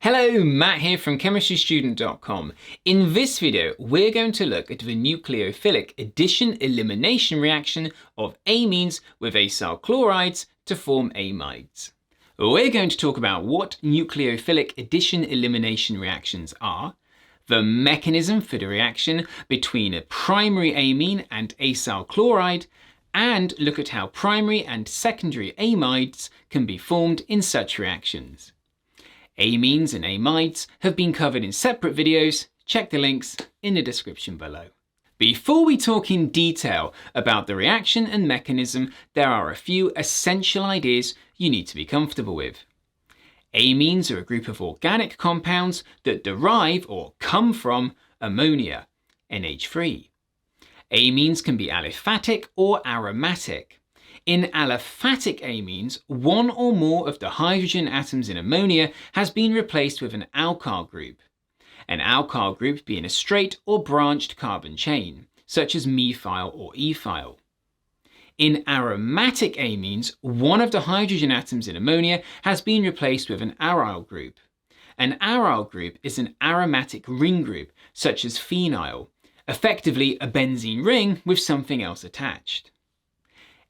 Hello, Matt here from ChemistryStudent.com. In this video, we're going to look at the nucleophilic addition-elimination reaction of amines with acyl chlorides to form amides. We're going to talk about what nucleophilic addition-elimination reactions are, the mechanism for the reaction between a primary amine and acyl chloride, and look at how primary and secondary amides can be formed in such reactions. Amines and amides have been covered in separate videos. Check the links in the description below. Before we talk in detail about the reaction and mechanism, there are a few essential ideas you need to be comfortable with. Amines are a group of organic compounds that derive or come from ammonia, NH3. Amines can be aliphatic or aromatic. In aliphatic amines, one or more of the hydrogen atoms in ammonia has been replaced with an alkyl group. An alkyl group being a straight or branched carbon chain, such as methyl or ethyl. In aromatic amines, one of the hydrogen atoms in ammonia has been replaced with an aryl group. An aryl group is an aromatic ring group, such as phenyl, effectively a benzene ring with something else attached.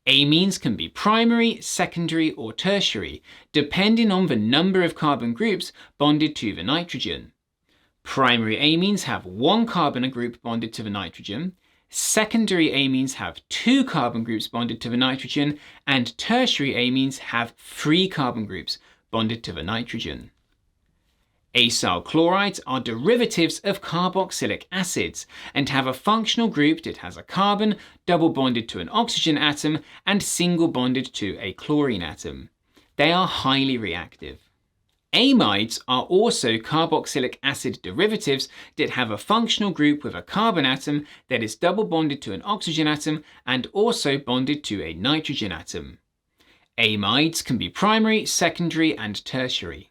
Amines can be primary, secondary, or tertiary, depending on the number of carbon groups bonded to the nitrogen. Primary amines have one carbon group bonded to the nitrogen, secondary amines have two carbon groups bonded to the nitrogen, and tertiary amines have three carbon groups bonded to the nitrogen. Acyl chlorides are derivatives of carboxylic acids and have a functional group that has a carbon double bonded to an oxygen atom and single bonded to a chlorine atom. They are highly reactive. Amides are also carboxylic acid derivatives that have a functional group with a carbon atom that is double bonded to an oxygen atom and also bonded to a nitrogen atom. Amides can be primary, secondary, and tertiary.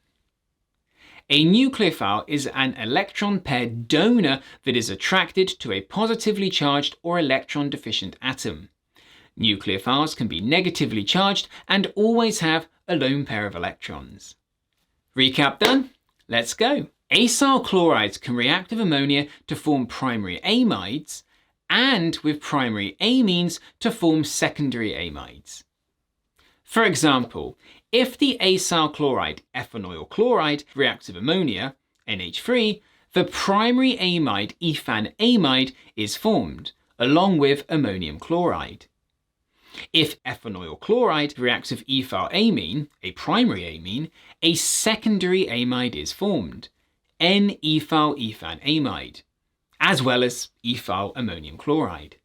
A nucleophile is an electron pair donor that is attracted to a positively charged or electron deficient atom. Nucleophiles can be negatively charged and always have a lone pair of electrons. Recap done? Let's go. Acyl chlorides can react with ammonia to form primary amides and with primary amines to form secondary amides. For example, if the acyl chloride Ethanoyl chloride reacts with ammonia, NH3, the primary amide ethanamide is formed, along with ammonium chloride. If Ethanoyl chloride reacts with ethylamine, a primary amine, a secondary amide is formed, N-ethyl ethanamide, as well as ethyl ammonium chloride.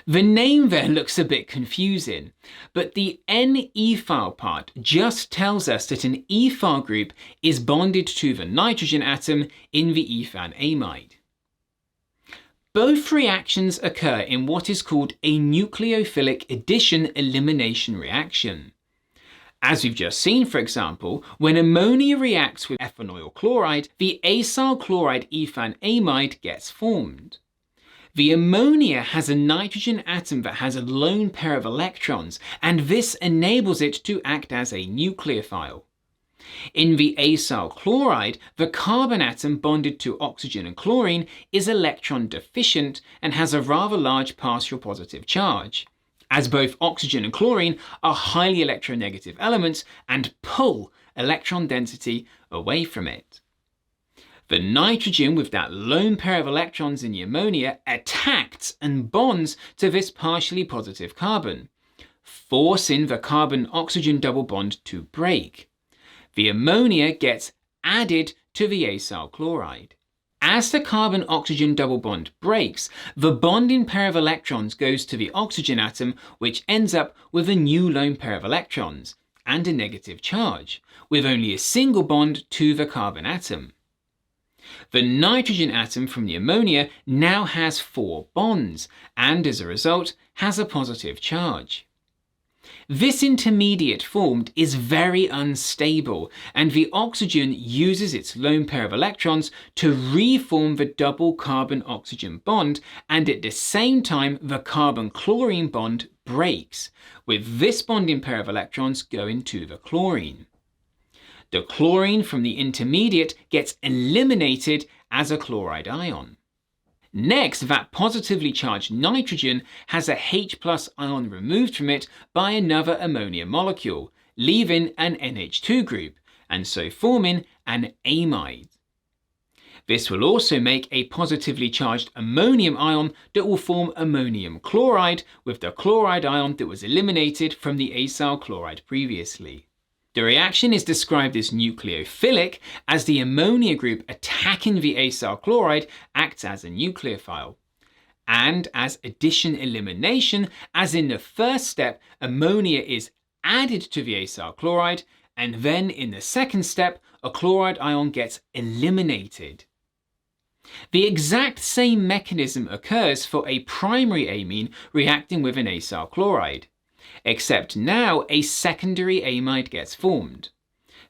The name there looks a bit confusing, but the N-ethyl part just tells us that an ethyl group is bonded to the nitrogen atom in the ethanamide. Both reactions occur in what is called a nucleophilic addition-elimination reaction. As we've just seen, for example, when ammonia reacts with Ethanoyl chloride, the acyl chloride ethanamide gets formed. The ammonia has a nitrogen atom that has a lone pair of electrons, and this enables it to act as a nucleophile. In the acyl chloride, the carbon atom bonded to oxygen and chlorine is electron deficient and has a rather large partial positive charge, as both oxygen and chlorine are highly electronegative elements and pull electron density away from it. The nitrogen with that lone pair of electrons in the ammonia attacks and bonds to this partially positive carbon, forcing the carbon-oxygen double bond to break. The ammonia gets added to the acyl chloride. As the carbon-oxygen double bond breaks, the bonding pair of electrons goes to the oxygen atom, which ends up with a new lone pair of electrons and a negative charge, with only a single bond to the carbon atom. The nitrogen atom from the ammonia now has 4 bonds and as a result has a positive charge. This intermediate formed is very unstable and the oxygen uses its lone pair of electrons to reform the double carbon-oxygen bond, and at the same time the carbon-chlorine bond breaks, with this bonding pair of electrons going to the chlorine. The chlorine from the intermediate gets eliminated as a chloride ion. Next, that positively charged nitrogen has a H+ ion removed from it by another ammonia molecule, leaving an NH2 group, and so forming an amide. This will also make a positively charged ammonium ion that will form ammonium chloride with the chloride ion that was eliminated from the acyl chloride previously. The reaction is described as nucleophilic, as the ammonia group attacking the acyl chloride acts as a nucleophile, and as addition-elimination, as in the first step ammonia is added to the acyl chloride, and then in the second step a chloride ion gets eliminated. The exact same mechanism occurs for a primary amine reacting with an acyl chloride, except now a secondary amide gets formed,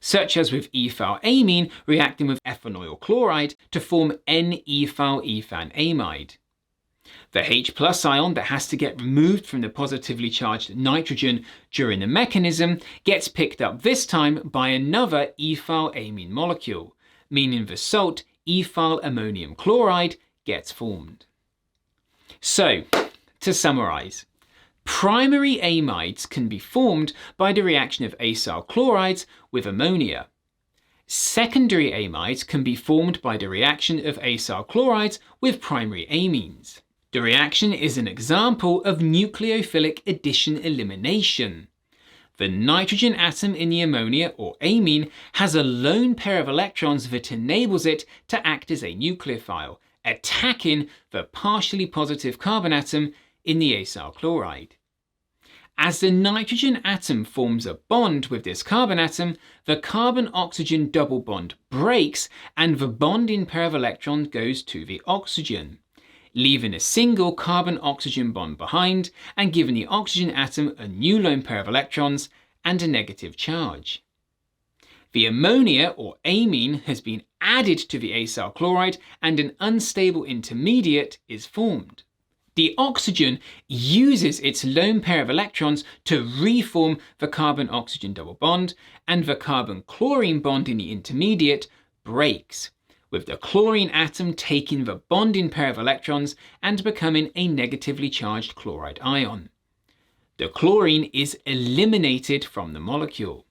such as with ethylamine reacting with Ethanoyl chloride to form N-ethyl-ethanamide. The H+ ion that has to get removed from the positively charged nitrogen during the mechanism gets picked up this time by another ethylamine molecule, meaning the salt ethyl ammonium chloride gets formed. So, to summarize, primary amides can be formed by the reaction of acyl chlorides with ammonia. Secondary amides can be formed by the reaction of acyl chlorides with primary amines. The reaction is an example of nucleophilic addition-elimination. The nitrogen atom in the ammonia or amine has a lone pair of electrons that enables it to act as a nucleophile, attacking the partially positive carbon atom in the acyl chloride. As the nitrogen atom forms a bond with this carbon atom, the carbon-oxygen double bond breaks and the bonding pair of electrons goes to the oxygen, leaving a single carbon-oxygen bond behind and giving the oxygen atom a new lone pair of electrons and a negative charge. The ammonia or amine has been added to the acyl chloride and an unstable intermediate is formed. The oxygen uses its lone pair of electrons to reform the carbon-oxygen double bond, and the carbon-chlorine bond in the intermediate breaks, with the chlorine atom taking the bonding pair of electrons and becoming a negatively charged chloride ion. The chlorine is eliminated from the molecule.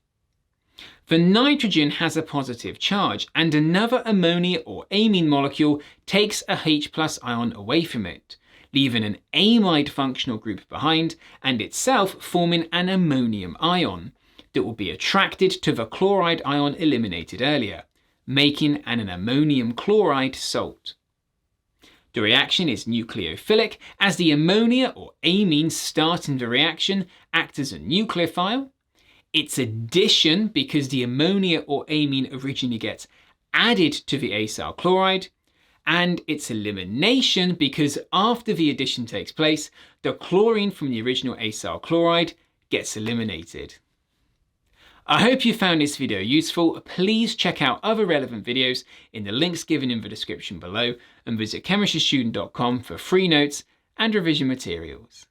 The nitrogen has a positive charge, and another ammonia or amine molecule takes a H+ ion away from it, leaving an amide functional group behind and itself forming an ammonium ion that will be attracted to the chloride ion eliminated earlier, making an ammonium chloride salt. The reaction is nucleophilic, as the ammonia or amine starting the reaction acts as a nucleophile. It's addition because the ammonia or amine originally gets added to the acyl chloride, and its elimination because after the addition takes place, the chlorine from the original acyl chloride gets eliminated. I hope you found this video useful. Please check out other relevant videos in the links given in the description below, and visit chemistrystudent.com for free notes and revision materials.